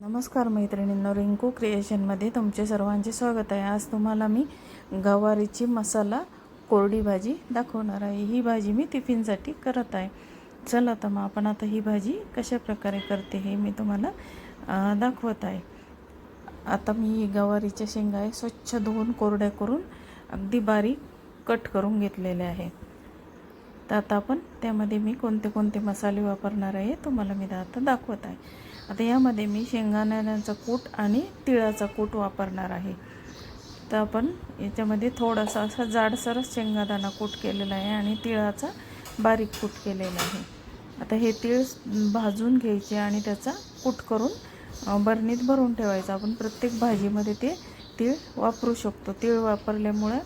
नमस्कार मैत्रिणींनो, रिंकू क्रिएशनमध्ये तुमचे सर्वांचे स्वागत आहे। आज तुम्हाला मी गवारीची मसाला कोरडी भाजी दाखवणार आहे। ही भाजी मी टिफिनसाठी करत आहे। चला तर मग आपण आता ही भाजी कशा प्रकारे करते हे मी तुम्हाला दाखवत आहे। आता मी गवारीच्या शेंगा आहे स्वच्छ धुवून कोरड्या करून अगदी बारीक कट करून घेतलेले आहे। तर आता आपण त्यामध्ये मी कोणते कोणते मसाले वापरणार आहे तुम्हाला मी आता दाखवत आहे। आता यामध्ये मी शेंगदाण्याचा कूट आणि तिळाचा कूट वापरणार आहे। तर आपण याच्यामध्ये थोडासा असा जाडसर शेंगदाणा कूट केलेला आहे आणि तिळाचा बारीक कूट केलेला आहे। आता हे तीळ भाजून घ्यायचे आणि त्याचा कूट करून बरणीत भरून ठेवायचा। आपण प्रत्येक भाजीमध्ये ते तीळ वापरू शकतो। तीळ वापरल्यामुळे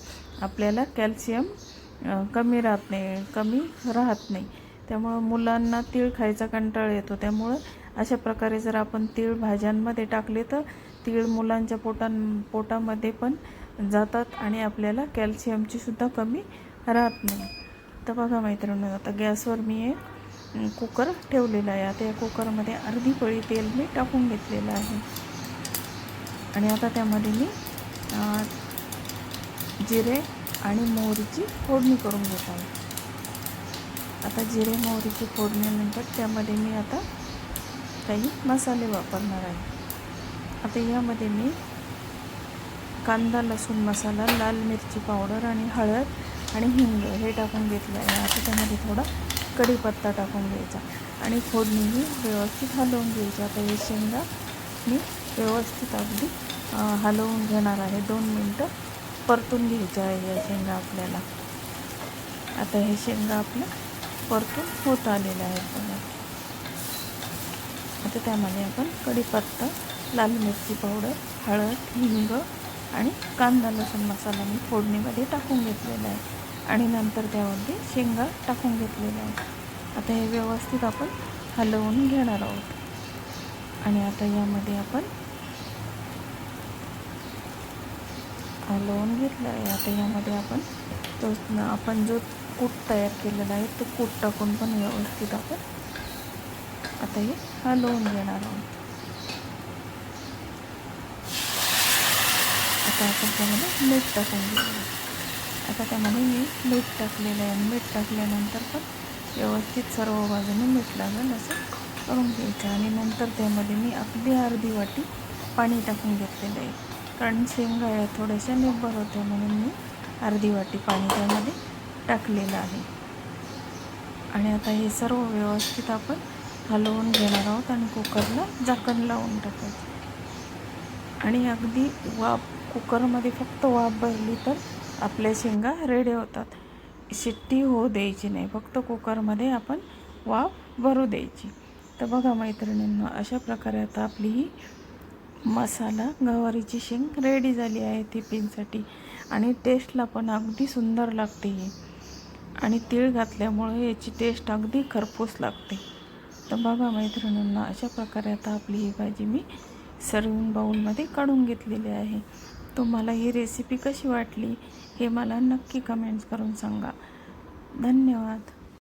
आपल्याला कॅल्शियम कमी राहत नाही। त्यामुळे मुलांना तीळ खायचा कंटाळा येतो। त्यामुळे अशा प्रकारे जर आपण तीळ भाज्यांमध्ये टाकले तर तीळ मुलांच्या पोटामध्ये पण जातात आणि आपल्याला कॅल्शियमची सुद्धा कमी राहत नाही। तर बघा मैत्रिणींनो, आता गॅसवर मी एक कुकर ठेवलेला आहे। आता या कुकरमध्ये अर्धी पळी तेल मी टाकून घेतलेलं आहे आणि आता त्यामध्ये मी जिरे आणि मोहरीची फोडणी करून घेत आहे। आता जिरे मोहरीची फोडणीनंतर त्यामध्ये मी आता काही मसाले वापरणार आहे। आता यामध्ये मी कांदा लसूण मसाला, लाल मिरची पावडर आणि हळद आणि हिंग हे टाकून घेतलं आहे। आता त्यामध्ये थोडा कढीपत्ता टाकून घ्यायचा आणि फोडणीही व्यवस्थित हलवून घ्यायची। आता हे शेंगा मी व्यवस्थित अगदी हलवून घेणार आहे। 2 मिनटं परतून घ्यायच्या आहे या शेंगा आपल्याला। आता हे शेंगा आपल्या परतून होत आलेले आहेत बघा। आता त्यामध्ये आपण कढीपत्ता, लाल मिरची पावडर, हळद, हिंग आणि कांदा लसूण मसाला मी फोडणीमध्ये टाकून घेतलेला आहे आणि नंतर त्यामध्ये शेंगा टाकून घेतलेल्या आहेत। आता हे व्यवस्थित आपण हलवून घेणार आहोत आणि आता यामध्ये आपण हलवून घेतलं आहे। आता यामध्ये आपण जो कूट तयार केलेला आहे तो कूट टाकून पण व्यवस्थित आपण आता हे हलवून घेणार आहोत। आता आपण त्यामध्ये मीठ टाकून घेऊया। आता त्यामध्ये मी मीठ टाकलेलं आहे। मीठ टाकल्यानंतर पण व्यवस्थित सर्व बाजूने मीठ लागेल असं करून घ्यायचं आणि नंतर त्यामध्ये मी अगदी अर्धी वाटी पाणी टाकून घेतलेलं आहे, कारण शेंगा या थोड्याशा निब्बर होत्या म्हणून मी अर्धी वाटी पाणी त्यामध्ये टाकलेलं आहे। आणि आता हे सर्व व्यवस्थित आपण हलवून घेणार आहोत आणि कुकरला झाकण लावून टाकायचं आणि अगदी कुकरमध्ये फक्त वाफ भरली तर आपल्या शेंगा रेडी होतात। शिट्टी होऊ द्यायची नाही, फक्त कुकरमध्ये आपण वाफ भरू द्यायची। तर बघा मैत्रिणींनो, अशा प्रकारे आता आपली ही मसाला गवारीची शेंग रेडी झाली आहे टिफिनसाठी आणि टेस्टला पण अगदी सुंदर लागते ही आणि तीळ घातल्यामुळे याची टेस्ट अगदी खरपूस लागते। तर बघा मैत्रिणींना, अशा प्रकारे आता आपली ही भाजी मी सर्विंग बाउलमध्ये काढून घेतलेली आहे। तुम्हाला ही रेसिपी कशी वाटली हे मला नक्की कमेंट्स करून सांगा। धन्यवाद।